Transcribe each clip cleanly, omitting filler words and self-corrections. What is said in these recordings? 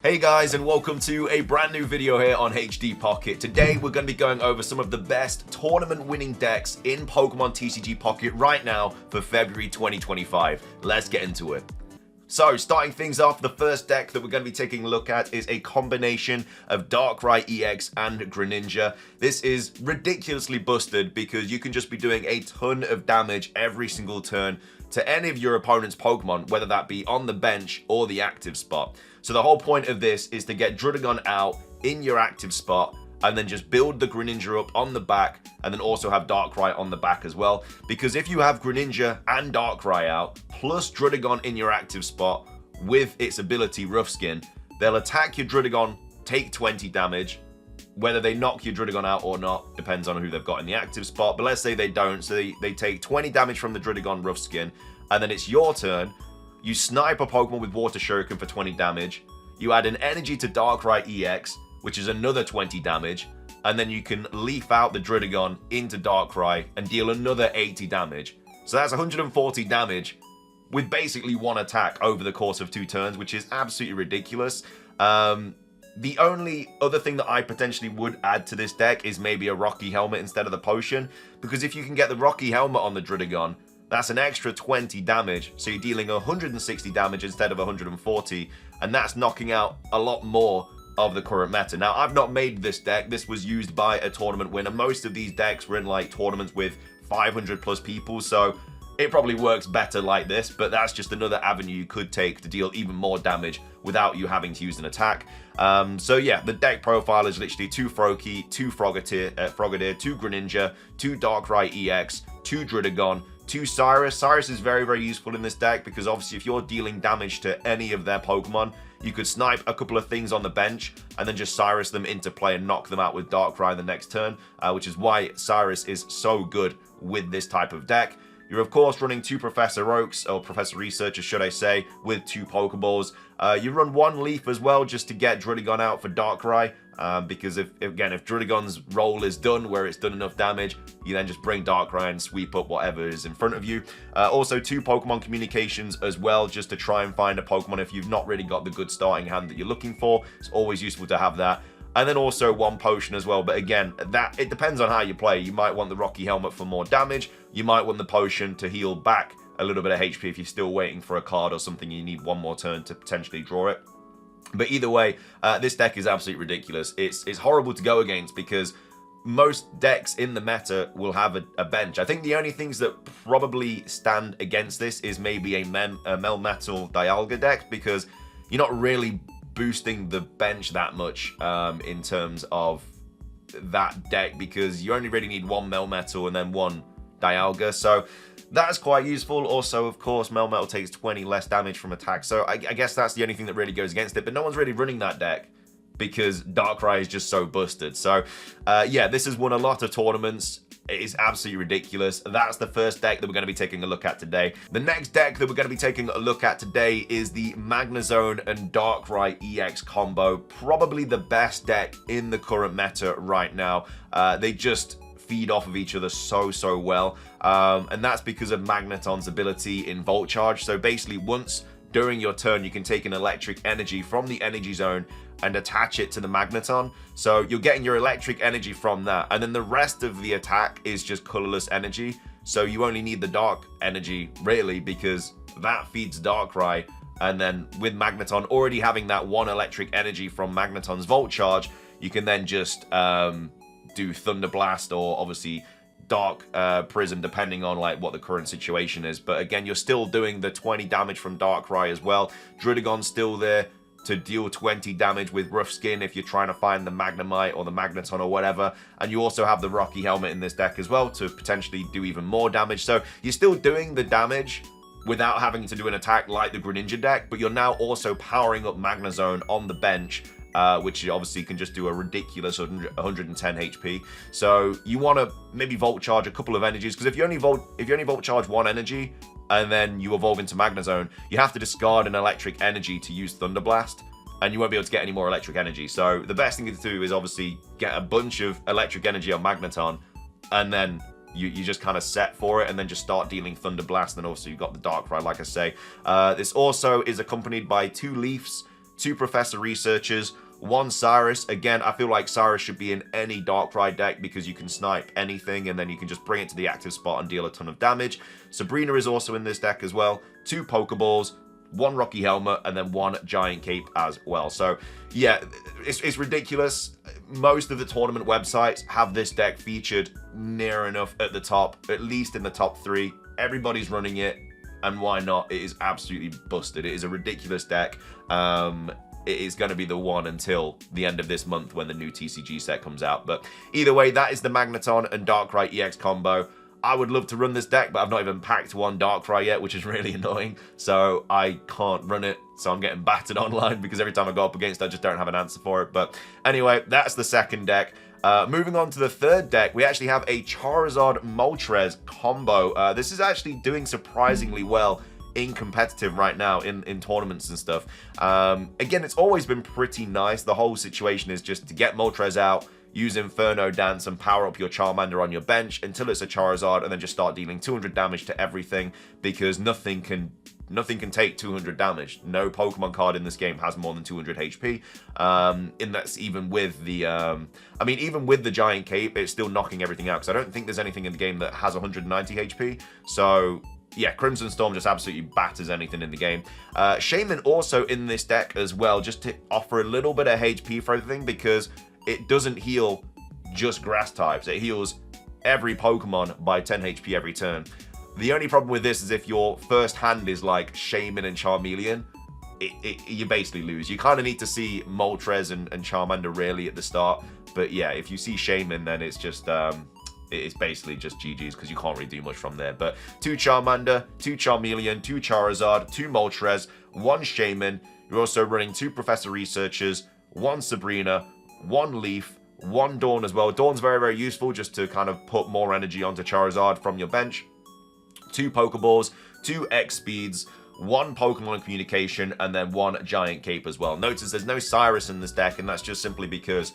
Hey guys, and welcome to a brand new video here on HD Pocket. Today we're going to be going over some of the best tournament winning decks in Pokemon TCG Pocket right now for February 2025. Let's get into it. So, starting things off, the first deck that we're going to be taking a look at is a combination of Darkrai EX and Greninja. This is ridiculously busted because you can just be doing a ton of damage every single turn to any of your opponent's Pokemon, whether that be on the bench or the active spot. So the whole point of this is to get Druddigon out in your active spot and then just build the Greninja up on the back and then also have Darkrai on the back as well. Because if you have Greninja and Darkrai out, plus Druddigon in your active spot with its ability Rough Skin, they'll attack your Druddigon, take 20 damage. Whether they knock your Druddigon out or not depends on who they've got in the active spot. But let's say they don't, so they take 20 damage from the Druddigon Rough Skin, and then it's your turn. You snipe a Pokemon with Water Shuriken for 20 damage. You add an energy to Darkrai EX, which is another 20 damage. And then you can leaf out the Druddigon into Darkrai and deal another 80 damage. So that's 140 damage with basically one attack over the course of 2 turns, which is absolutely ridiculous. The only other thing that I potentially would add to this deck is maybe a Rocky Helmet instead of the Potion. Because if you can get the Rocky Helmet on the Druddigon, that's an extra 20 damage, so you're dealing 160 damage instead of 140, and that's knocking out a lot more of the current meta. Now, I've not made this deck. This was used by a tournament winner. Most of these decks were in like tournaments with 500 plus people, so it probably works better like this, but that's just another avenue you could take to deal even more damage without you having to use an attack. So yeah, the deck profile is literally 2 Froakie, 2 Frogadier, 2 Greninja, 2 Darkrai EX, 2 Druddigon, 2 Cyrus. Cyrus is very, very useful in this deck because obviously if you're dealing damage to any of their Pokemon, you could snipe a couple of things on the bench and then just Cyrus them into play and knock them out with Darkrai the next turn, which is why Cyrus is so good with this type of deck. You're of course running 2 Professor Oaks, or Professor Researchers should I say, with 2 Pokeballs. You run 1 Leaf as well just to get Druddigon out for Darkrai. Because if Druddigon's role is done, where it's done enough damage, you then just bring Darkrai and sweep up whatever is in front of you. Also 2 Pokemon Communications as well, just to try and find a Pokemon if you've not really got the good starting hand that you're looking for. It's always useful to have that. And then also 1 Potion as well, but again, it depends on how you play. You might want the Rocky Helmet for more damage, you might want the Potion to heal back a little bit of HP if you're still waiting for a card or something, you need 1 more turn to potentially draw it. But either way, this deck is absolutely ridiculous. It's horrible to go against because most decks in the meta will have a bench. I think the only things that probably stand against this is maybe a Melmetal Dialga deck, because you're not really boosting the bench that much in terms of that deck, because you only really need 1 Melmetal and then 1 Dialga. So that's quite useful. Also, of course, Melmetal takes 20 less damage from attack, so I guess that's the only thing that really goes against it, but no one's really running that deck because Darkrai is just so busted. So yeah, this has won a lot of tournaments. It is absolutely ridiculous. That's the first deck that we're going to be taking a look at today. The next deck that we're going to be taking a look at today is the Magnezone and Darkrai EX combo. Probably the best deck in the current meta right now. They just feed off of each other so well, and that's because of Magneton's ability in Volt Charge. So basically, once during your turn you can take an electric energy from the energy zone and attach it to the Magneton, so you're getting your electric energy from that, and then the rest of the attack is just colorless energy, so you only need the dark energy really, because that feeds Darkrai. And then with Magneton already having that 1 electric energy from Magneton's Volt Charge, you can then just do Thunder Blast or obviously Dark Prison, depending on like what the current situation is. But again, you're still doing the 20 damage from Darkrai as well. Druddigon's still there to deal 20 damage with Rough Skin if you're trying to find the Magnemite or the Magneton or whatever. And you also have the Rocky Helmet in this deck as well to potentially do even more damage. So you're still doing the damage without having to do an attack like the Greninja deck, but you're now also powering up Magnezone on the bench, which obviously can just do a ridiculous 110 HP. So you want to maybe Volt Charge a couple of energies, because if you only Volt Charge 1 energy and then you evolve into Magnezone, you have to discard an electric energy to use Thunder Blast, and you won't be able to get any more electric energy. So the best thing to do is obviously get a bunch of electric energy on Magneton, and then you just kind of set for it, and then just start dealing Thunder Blast. And then also you've got the Darkrai, like I say. This also is accompanied by 2 Leafs 2 Professor Researchers, 1 Cyrus. Again, I feel like Cyrus should be in any Darkrai deck because you can snipe anything and then you can just bring it to the active spot and deal a ton of damage. Sabrina is also in this deck as well. 2 Pokeballs, 1 Rocky Helmet, and then 1 Giant Cape as well. So yeah, it's ridiculous. Most of the tournament websites have this deck featured near enough at the top, at least in the top 3. Everybody's running it, and why not? It is absolutely busted. It is a ridiculous deck. It is going to be the one until the end of this month when the new TCG set comes out. But either way, that is the Magnezone and Darkrai EX combo. I would love to run this deck, but I've not even packed 1 Darkrai yet, which is really annoying. So I can't run it. So I'm getting battered online because every time I go up against it, I just don't have an answer for it. But anyway, that's the second deck. Moving on to the third deck, we actually have a Charizard Moltres combo. This is actually doing surprisingly well in competitive right now in tournaments and stuff. Again, it's always been pretty nice. The whole situation is just to get Moltres out, use Inferno Dance and power up your Charmander on your bench until it's a Charizard, and then just start dealing 200 damage to everything, because nothing can take 200 damage. No Pokemon card in this game has more than 200 HP. And that's even with the, I mean, even with the Giant Cape, it's still knocking everything out, because I don't think there's anything in the game that has 190 HP. So yeah, Crimson Storm just absolutely batters anything in the game. Shaman also in this deck as well, just to offer a little bit of HP for everything, because it doesn't heal just grass types. It heals every Pokemon by 10 HP every turn. The only problem with this is if your first hand is like Shaman and Charmeleon, you basically lose. You kind of need to see Moltres and Charmander really at the start. But yeah, if you see Shaman, then it's just it's basically just GG's, because you can't really do much from there. But 2 Charmander, 2 Charmeleon, 2 Charizard, 2 Moltres, 1 Shaman. You're also running 2 Professor Researchers, 1 Sabrina, 1 Leaf, 1 Dawn as well. Dawn's very, very useful just to kind of put more energy onto Charizard from your bench. 2 Pokeballs, 2 X Speeds, 1 Pokemon Communication, and then 1 Giant Cape as well. Notice there's no Cyrus in this deck, and that's just simply because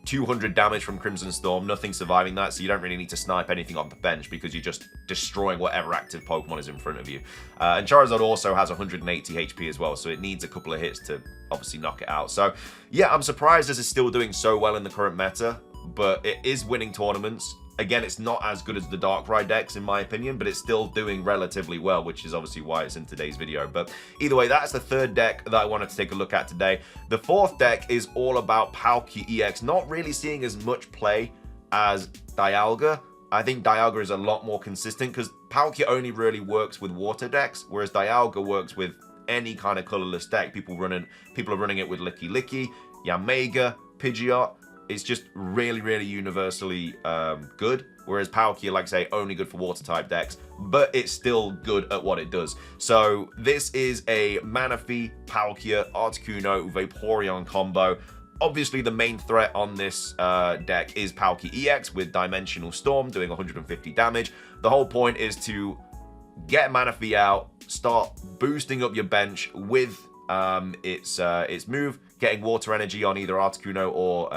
200 damage from Crimson Storm, nothing surviving that, so you don't really need to snipe anything on the bench because you're just destroying whatever active Pokemon is in front of you. And Charizard also has 180 HP as well, so it needs a couple of hits to obviously knock it out. So yeah, I'm surprised this is still doing so well in the current meta, but it is winning tournaments. Again, it's not as good as the Darkrai decks in my opinion, but it's still doing relatively well, which is obviously why it's in today's video. But either way, that's the third deck that I wanted to take a look at today. The fourth deck is all about Palkia EX, not really seeing as much play as Dialga. I think Dialga is a lot more consistent because Palkia only really works with water decks, whereas Dialga works with any kind of colorless deck. People are running it with Licky Licky, Yamega, Pidgeot. It's just really, really universally good. Whereas Palkia, like I say, only good for water type decks, but it's still good at what it does. So this is a Manaphy, Palkia, Articuno, Vaporeon combo. Obviously, the main threat on this deck is Palkia EX with Dimensional Storm doing 150 damage. The whole point is to get Manaphy out, start boosting up your bench with its move, getting water energy on either Articuno or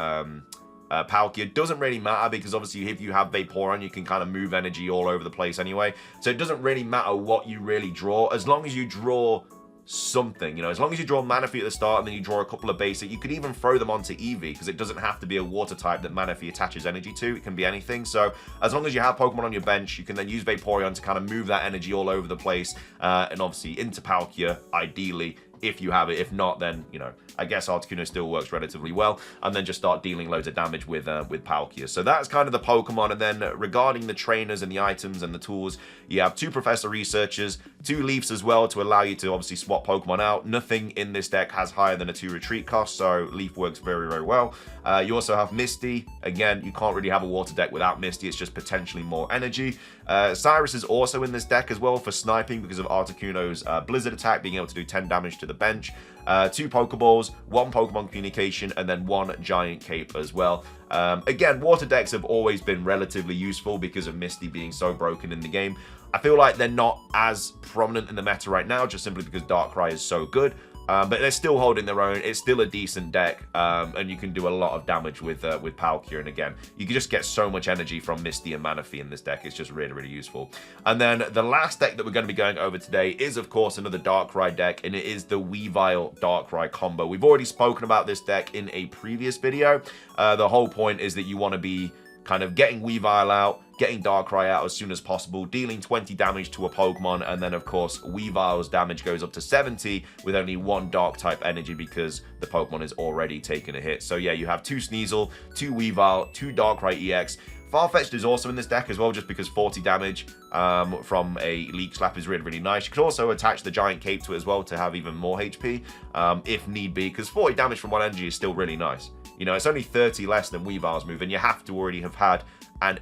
Palkia. Doesn't really matter because obviously if you have Vaporeon, you can kind of move energy all over the place anyway. So it doesn't really matter what you really draw, as long as you draw something, you know, as long as you draw Manaphy at the start and then you draw a couple of basic. You could even throw them onto Eevee because it doesn't have to be a water type that Manaphy attaches energy to. It can be anything. So as long as you have Pokemon on your bench, you can then use Vaporeon to kind of move that energy all over the place, and obviously into Palkia, ideally, if you have it. If not, then, you know, I guess Articuno still works relatively well, and then just start dealing loads of damage with Palkia. So that's kind of the Pokemon. And then regarding the trainers and the items and the tools, you have 2 Professor Researchers, 2 Leafs as well to allow you to obviously swap Pokemon out. Nothing in this deck has higher than a 2 retreat cost, so Leaf works very, very well. You also have Misty. Again, you can't really have a water deck without Misty. It's just potentially more energy. Cyrus is also in this deck as well for sniping because of Articuno's Blizzard attack, being able to do 10 damage to the bench. 2 Pokeballs, 1 Pokemon Communication, and then 1 Giant Cape as well. Again, water decks have always been relatively useful because of Misty being so broken in the game. I feel like they're not as prominent in the meta right now, just simply because Darkrai is so good. but they're still holding their own. It's still a decent deck, and you can do a lot of damage with Palkia. And again, you can just get so much energy from Misty and Manaphy in this deck. It's just really, really useful. And then the last deck that we're going to be going over today is, of course, another Darkrai deck, and it is the Weavile Darkrai combo. We've already spoken about this deck in a previous video. The whole point is that you want to be kind of getting Weavile out, getting Darkrai out as soon as possible, dealing 20 damage to a Pokemon, and then, of course, Weavile's damage goes up to 70 with only one Dark-type energy because the Pokemon is already taking a hit. So, yeah, you have 2 Sneasel, 2 Weavile, 2 Darkrai EX. Farfetch'd is also in this deck as well, just because 40 damage from a Leech Slap is really, really nice. You can also attach the Giant Cape to it as well to have even more HP, if need be, because 40 damage from one energy is still really nice. You know, it's only 30 less than Weavile's move, and you have to already have had an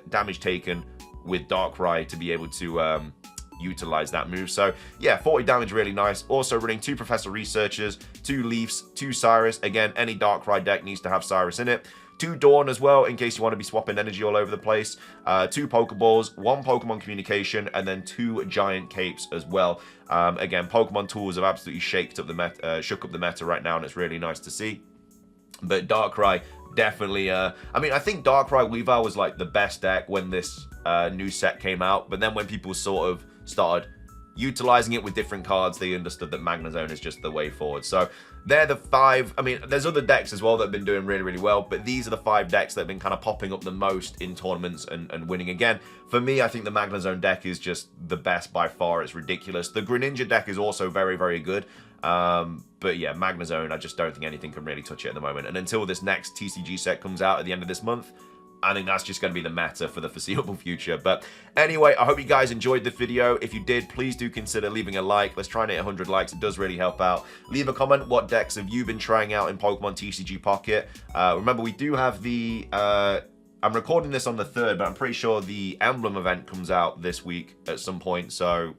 damage taken with Darkrai to be able to utilize that move. So, yeah, 40 damage, really nice. Also running 2 Professor Researchers, 2 Leafs, 2 Cyrus. Again, any Darkrai deck needs to have Cyrus in it. 2 Dawn as well, in case you want to be swapping energy all over the place. 2 Pokeballs, 1 Pokemon Communication, and then 2 Giant Capes as well. Again, Pokemon Tools have absolutely shook up the meta right now, and it's really nice to see. But Darkrai definitely, I mean, I think Darkrai Weavile was like the best deck when this new set came out. But then when people sort of started utilizing it with different cards, they understood that Magnezone is just the way forward. So they're the 5. I mean, there's other decks as well that have been doing really, really well, but these are the 5 decks that have been kind of popping up the most in tournaments and winning. Again, for me, I think the Magnezone deck is just the best by far. It's ridiculous. The Greninja deck is also very, very good. But yeah, Magnezone, I just don't think anything can really touch it at the moment. And until this next TCG set comes out at the end of this month, I think that's just going to be the meta for the foreseeable future. But anyway, I hope you guys enjoyed the video. If you did, please do consider leaving a like. Let's try and hit 100 likes. It does really help out. Leave a comment. What decks have you been trying out in Pokemon TCG Pocket? Remember, we do have the... I'm recording this on the 3rd, but I'm pretty sure the Emblem event comes out this week at some point. So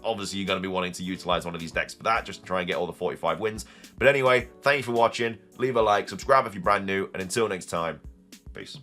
obviously, you're going to be wanting to utilize one of these decks for that, just to try and get all the 45 wins. But anyway, thank you for watching. Leave a like, subscribe if you're brand new, and until next time, peace.